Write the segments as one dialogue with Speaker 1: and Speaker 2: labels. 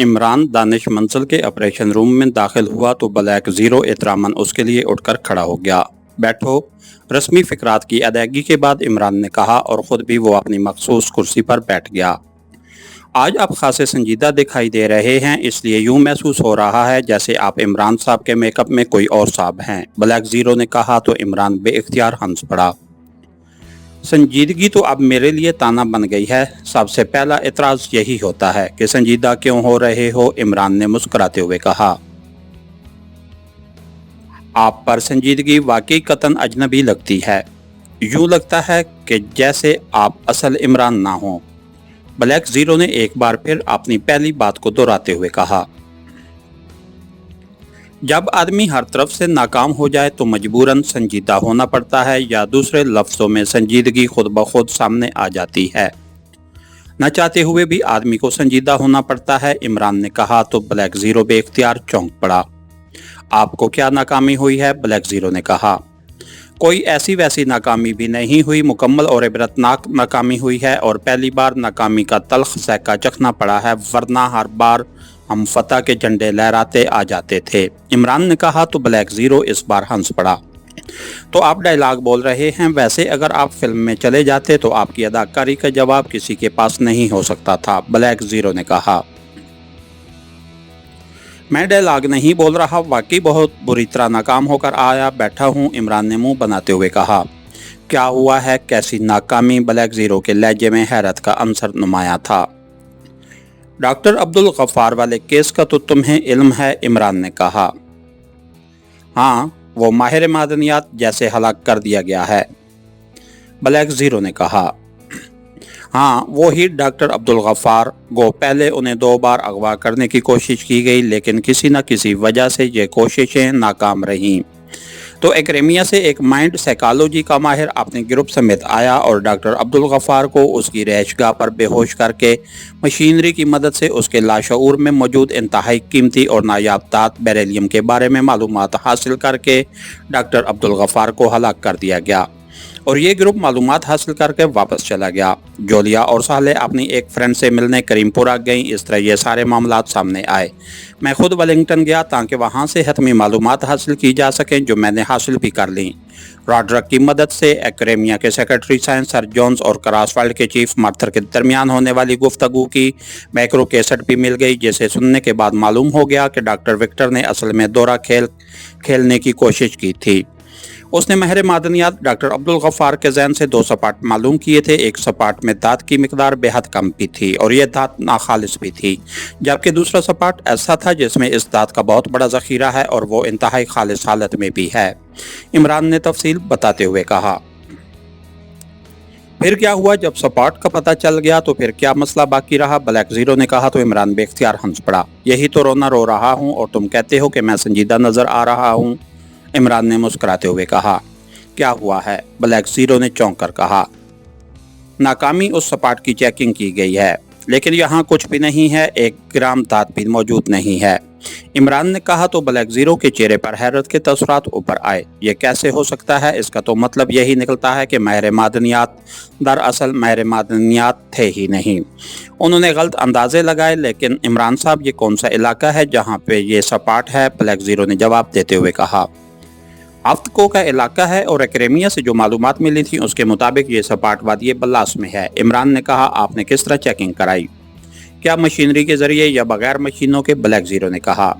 Speaker 1: इमरान दानिश मंजिल के operation room में दाखिल हुआ तो ब्लैक जीरो एहतरामन उसके लिए उठकर खड़ा हो गया। बैठो। रस्मी फिकरात की अदायगी के बाद इमरान ने कहा और ख़ुद भी वो अपनी मखसूस कुर्सी पर बैठ गया। आज आप खासे संजीदा दिखाई दे रहे हैं, इसलिए यूं महसूस हो रहा है जैसे आप इमरान साहब के मेकअप में कोई और साहब हैं, ब्लैक जीरो ने कहा तो इमरान बेइख्तियार हंस पड़ा। संजीदगी तो अब मेरे लिए ताना बन गई है। सबसे पहला एतराज़ यही होता है कि संजीदा क्यों हो रहे हो, इमरान ने मुस्कुराते हुए कहा। आप पर संजीदगी वाकई कतन अजनबी लगती है। यूं लगता है कि जैसे आप असल इमरान ना हो, ब्लैक जीरो ने एक बार फिर अपनी पहली बात को दोहराते हुए कहा। जब आदमी हर तरफ से नाकाम हो जाए तो मजबूरन संजीदा होना पड़ता है, या दूसरे लफ्ज़ों में संजीदगी खुद ब खुद सामने आ जाती है। न चाहते हुए भी आदमी को संजीदा होना पड़ता है, इमरान ने कहा तो ब्लैक जीरो बेइख्तियार चौंक पड़ा। आपको क्या नाकामी हुई है, ब्लैक जीरो ने कहा। कोई ऐसी वैसी नाकामी भी नहीं हुई, मुकम्मल और इबरतनाक नाकामी हुई है, और पहली बार नाकामी का तल्ख ज़ायका चखना पड़ा है, वरना हर बार हम फतह के झंडे लहराते आ जाते थे, इमरान ने कहा तो ब्लैक जीरो इस बार हंस पड़ा। तो आप डायलॉग बोल रहे हैं, वैसे अगर आप फिल्म में चले जाते तो आपकी अदाकारी का जवाब किसी के पास नहीं हो सकता था, ब्लैक जीरो ने कहा। मैं डायलॉग नहीं बोल रहा, वाकई बहुत बुरी तरह नाकाम होकर आया बैठा हूँ, इमरान ने मुंह बनाते हुए कहा। क्या हुआ है, कैसी नाकामी, ब्लैक जीरो के लहजे में हैरत का अंसर नुमाया था। डॉक्टर अब्दुल गफ्फार वाले केस का तो तुम्हें इल्म है, इमरान ने कहा। हाँ, वो माहिर मादनियात जैसे हलाक कर दिया गया है, ब्लैक जीरो ने कहा। हाँ, वो ही डॉक्टर अब्दुल गफ्फार को पहले उन्हें 2 बार अगवा करने की कोशिश की गई, लेकिन किसी न किसी वजह से ये कोशिशें नाकाम रहीं। तो एक्रेमिया से एक माइंड साइकोलॉजी का माहिर अपने ग्रुप समेत आया और डॉक्टर अब्दुल गफ्फार को उसकी रहायशगाह पर बेहोश करके मशीनरी की मदद से उसके लाशऊर में मौजूद इंतहाई कीमती और नायाब धात बेरिलियम के बारे में मालूमात हासिल करके डॉक्टर अब्दुल गफ्फार को हलाक कर दिया गया, और ये ग्रुप मालूमात हासिल करके वापस चला गया। जोलिया और साले अपनी एक फ्रेंड से मिलने करीमपुरा गई। इस तरह ये सारे मामलात सामने आए। मैं खुद वेलिंगटन गया ताकि वहाँ से हतमी मालूमात हासिल की जा सकें, जो मैंने हासिल भी कर ली। रॉड्रिक की मदद से एक्रेमिया के सेक्रेटरी साइंस सर जोन्स और क्रॉसफील्ड के चीफ मार्थर के दरमियान होने वाली गुफ्तगू की मैक्रो कैसेट भी मिल गई, जिसे सुनने के बाद मालूम हो गया कि डॉक्टर विक्टर ने असल में दोहरा खेलने की कोशिश की थी। उसने माहिर मादनियात डॉक्टर अब्दुल गफ्फार के जहन से 2 सपाट मालूम किए थे। एक सपाट में धात की मिकदार बेहद कम भी थी और यह धात नाखालिस भी थी, जबकि दूसरा सपाट ऐसा था जिसमें इस धात का बहुत बड़ा ज़ख़ीरा है और वो इंतहाई खालिस हालत में भी है, इमरान ने तफसील बताते हुए कहा। फिर क्या हुआ जब सपाट का पता चल गया, तो फिर क्या मसला बाकी रहा, ब्लैक जीरो ने कहा तो इमरान बेख्तियार हंस पड़ा। यही तो रोना रो रहा हूँ और तुम कहते हो कि मैं संजीदा नज़र आ रहा हूँ, इमरान ने मुस्कुराते हुए कहा। क्या हुआ है, ब्लैक जीरो ने चौंक कर कहा। नाकामी उस सपाट की चेकिंग की गई है, लेकिन यहाँ कुछ भी नहीं है, 1 ग्राम धात भी मौजूद नहीं है, इमरान ने कहा तो ब्लैक जीरो के चेहरे पर हैरत के तसरात ऊपर आए। ये कैसे हो सकता है, इसका तो मतलब यही निकलता है कि माहिर मादनियात दरअसल माहिर मादनियात थे ही नहीं। उन्होंने गलत अंदाजे लगाए। लेकिन इमरान साहब, ये कौन सा इलाका है जहाँ पे ये सपाट है, ब्लैक जीरो ने जवाब देते हुए कहा। हफ्तको का इलाका है और एक्रेमिया से जो मालूमात मिली थी उसके मुताबिक ये सपाट वादी बल्लास में है, इमरान ने कहा। आपने किस तरह चेकिंग कराई, क्या मशीनरी के ज़रिए या बगैर मशीनों के, ब्लैक जीरो ने कहा।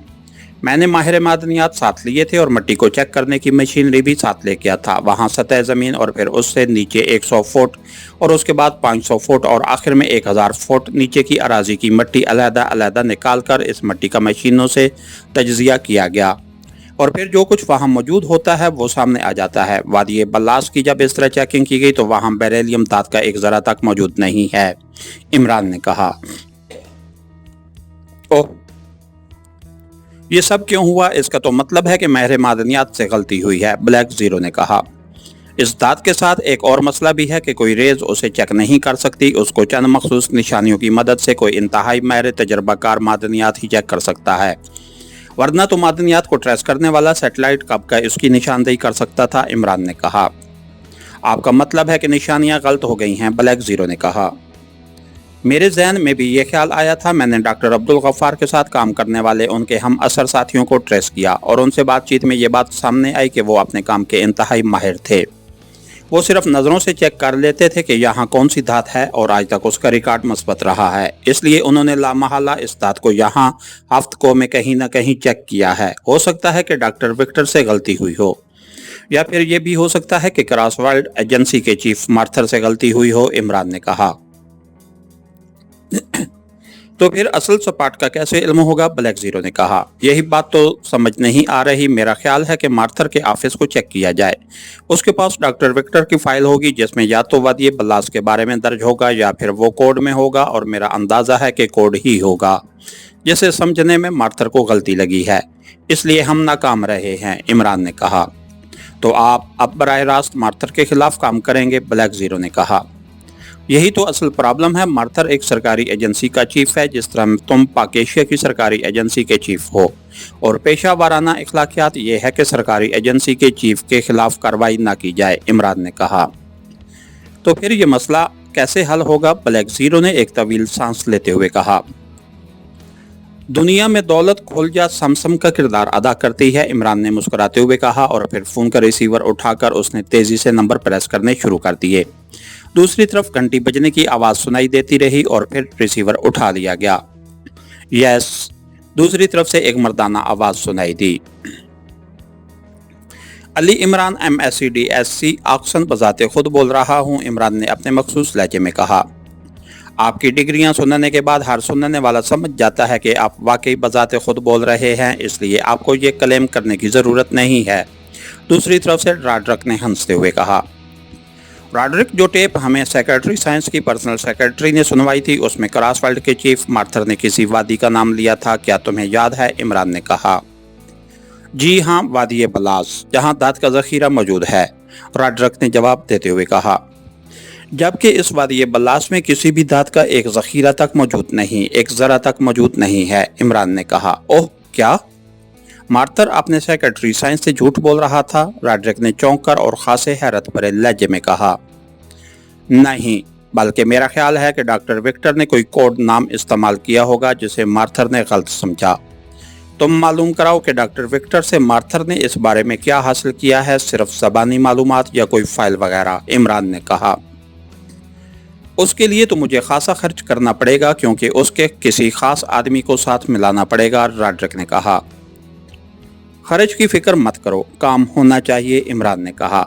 Speaker 1: मैंने माहिर मादनियात साथ लिए थे और मिट्टी को चेक करने की मशीनरी भी साथ ले गया था। वहाँ सतह ज़मीन और फिर उससे नीचे 100 फुट और उसके बाद 500 फुट और आखिर में 1000 फुट नीचे की अराजी की मिट्टी अलहदा निकाल कर इस मिट्टी का मशीनों से तजज़िया किया गया, और फिर जो कुछ वहाँ मौजूद होता है वो सामने आ जाता है। वादी बल्लास की जब इस तरह चेकिंग की गई तो वहाँ बेरिलियम धात का एक ज़रा तक मौजूद नहीं है, इमरान ने कहा। ओह, ये सब क्यों हुआ, इसका तो मतलब है कि माहिर मादनियात से गलती हुई है, ब्लैक जीरो ने कहा। इस धात के साथ एक और मसला भी है कि कोई रेज उसे चेक नहीं कर सकती, उसको चंद मखसूस निशानियों की मदद से कोई इंतहाई माहिर तजर्बाकार मादनियात ही चेक कर सकता है, वरना तो मादनियात को ट्रेस करने वाला सैटेलाइट कब का इसकी निशानदेही कर सकता था, इमरान ने कहा। आपका मतलब है कि निशानियां गलत हो गई हैं, ब्लैक जीरो ने कहा। मेरे जहन में भी ये ख्याल आया था। मैंने डॉक्टर अब्दुल गफ्फार के साथ काम करने वाले उनके हम असर साथियों को ट्रेस किया और उनसे बातचीत में ये बात सामने आई कि वो अपने काम के इंतहाई माहिर थे। वो सिर्फ नज़रों से चेक कर लेते थे कि यहाँ कौन सी धात है और आज तक उसका रिकॉर्ड मस्बत रहा है, इसलिए उन्होंने लामहला इस धात को यहाँ हफ्तकों में कहीं ना कहीं चेक किया है। हो सकता है कि डॉक्टर विक्टर से गलती हुई हो, या फिर ये भी हो सकता है कि क्रॉसवर्ल्ड एजेंसी के चीफ मार्थर से गलती हुई हो, इमरान ने कहा। तो फिर असल सपाट का कैसे इल्म होगा, ब्लैक जीरो ने कहा। यही बात तो समझ नहीं आ रही। मेरा ख्याल है कि मार्थर के ऑफिस को चेक किया जाए। उसके पास डॉक्टर विक्टर की फाइल होगी जिसमें या तो वादिये बल्लास के बारे में दर्ज होगा या फिर वो कोड में होगा, और मेरा अंदाजा है कि कोड ही होगा जिसे समझने में मार्थर को गलती लगी है, इसलिए हम नाकाम रहे हैं, इमरान ने कहा। तो आप अब बराह रास्त मार्थर के खिलाफ काम करेंगे, ब्लैक जीरो ने कहा। यही तो असल प्रॉब्लम है। मार्थर एक सरकारी एजेंसी का चीफ है, जिस तरह तुम पाक एशिया की सरकारी एजेंसी के चीफ हो, और पेशा वाराना इखलाकियात ये है कि सरकारी एजेंसी के चीफ के खिलाफ कार्रवाई ना की जाए, इमरान ने कहा। तो फिर ये मसला कैसे हल होगा, ब्लैक जीरो ने एक तवील सांस लेते हुए कहा। दुनिया में दौलत खोलजा समसम का किरदार अदा करती है, इमरान ने मुस्कुराते हुए कहा, और फिर फोन का रिसीवर उठाकर उसने तेजी से नंबर प्रेस करने शुरू कर दिए। दूसरी तरफ घंटी बजने की आवाज सुनाई देती रही और फिर रिसीवर उठा लिया गया। यस, दूसरी तरफ से एक मर्दाना आवाज सुनाई दी। अली इमरान MSCDSC ऑक्सन बजाते खुद बोल रहा हूं, इमरान ने अपने मखसूस लहजे में कहा। आपकी डिग्रियां सुनने के बाद हर सुनने वाला समझ जाता है कि आप वाकई बजाते खुद बोल रहे हैं, इसलिए आपको ये क्लेम करने की जरूरत नहीं है, दूसरी तरफ से रॉड्रिक ने हंसते हुए कहा। रॉड्रिक, जो टेप हमें सेक्रेटरी साइंस की पर्सनल सेक्रेटरी ने सुनवाई थी, उसमें क्रॉसवर्ल्ड के चीफ मार्थर ने किसी वादी का नाम लिया था, क्या तुम्हें याद है, इमरान ने कहा। जी हाँ, वादी बलास, जहाँ धात का जखीरा मौजूद है, रॉड्रिक ने जवाब देते हुए कहा। जबकि इस वादी बलास में किसी भी धात का एक जखीरा तक मौजूद नहीं, एक जरा तक मौजूद नहीं है, इमरान ने कहा। ओह क्या, मार्थर अपने सेक्रेटरी साइंस से झूठ बोल रहा था, रॉड्रिक ने चौंक कर और खासे हैरत भरे लहजे में कहा। नहीं, बल्कि मेरा ख्याल है कि डॉक्टर विक्टर ने कोई कोड नाम इस्तेमाल किया होगा जिसे मार्थर ने गलत समझा। तुम मालूम कराओ कि डॉक्टर विक्टर से मार्थर ने इस बारे में क्या हासिल किया है, सिर्फ ज़बानी मालूमात या कोई फाइल वगैरह, इमरान ने कहा। उसके लिए तो मुझे खासा खर्च करना पड़ेगा, क्योंकि उसके किसी खास आदमी को साथ मिलाना पड़ेगा, रॉड्रिक ने कहा। खर्च की फिक्र मत करो, काम होना चाहिए, इमरान ने कहा।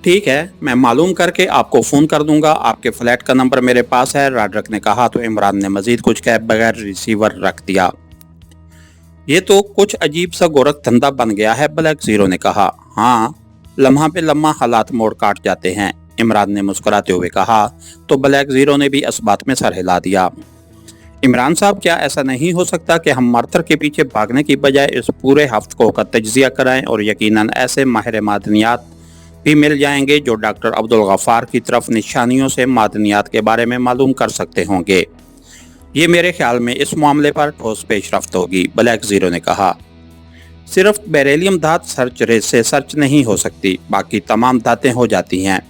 Speaker 1: ठीक है, मैं मालूम करके आपको फ़ोन कर दूंगा, आपके फ्लैट का नंबर मेरे पास है, रॉड्रिक ने कहा। तो इमरान ने मजीद कुछ कहे बगैर रिसीवर रख दिया। ये तो कुछ अजीब सा गोरख धंधा बन गया है, ब्लैक जीरो ने कहा। हाँ, लम्हा पे लम्हा हालात मोड़ काट जाते हैं, इमरान ने मुस्कुराते हुए कहा। तो ब्लैक जीरो ने भी इस बात में सर हिला दिया। इमरान साहब, क्या ऐसा नहीं हो सकता कि हम मार्थर के पीछे भागने की बजाय इस पूरे हफ्ते का तज्जिया कराएं, और यकीनन ऐसे माहिर मादनियात भी मिल जाएंगे जो डॉक्टर अब्दुल गफ्फार की तरफ निशानियों से मादनियात के बारे में मालूम कर सकते होंगे। ये मेरे ख्याल में इस मामले पर ठोस पेशरफ्त होगी, ब्लैक जीरो ने कहा। सिर्फ बेरिलियम धात सर्च रेस से सर्च नहीं हो सकती, बाकी तमाम धातें हो जाती हैं।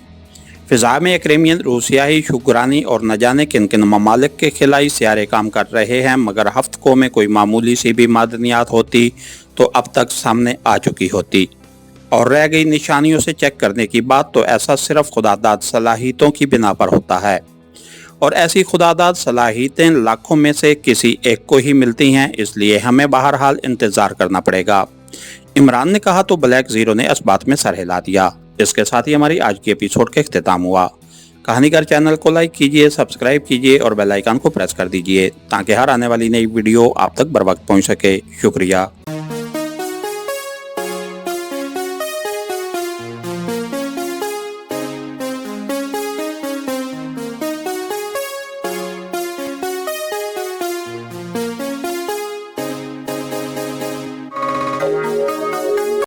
Speaker 1: फिजा में क्रेमियन, रूसियाई, शुक्रानी और न जाने किन किन ममालिक के खिलाई सियारे काम कर रहे हैं, मगर हफ्तों में कोई मामूली सी भी मादनियात होती तो अब तक सामने आ चुकी होती। और रह गई निशानियों से चेक करने की बात, तो ऐसा सिर्फ खुदादाद सलाहियतों की बिना पर होता है, और ऐसी खुदादाद सलाहियतें लाखों में से किसी एक को ही मिलती हैं, इसलिए हमें बहरहाल इंतज़ार करना पड़ेगा, इमरान ने कहा। तो ब्लैक जीरो ने इस बात में सर हिला दिया। इसके साथ ही हमारी आज की एपिसोड का इख्तिताम हुआ। कहानीगर चैनल को लाइक कीजिए, सब्सक्राइब कीजिए और बेल आइकन को प्रेस कर दीजिए ताकि हर आने वाली नई वीडियो आप तक बर वक्त पहुँच सके। शुक्रिया।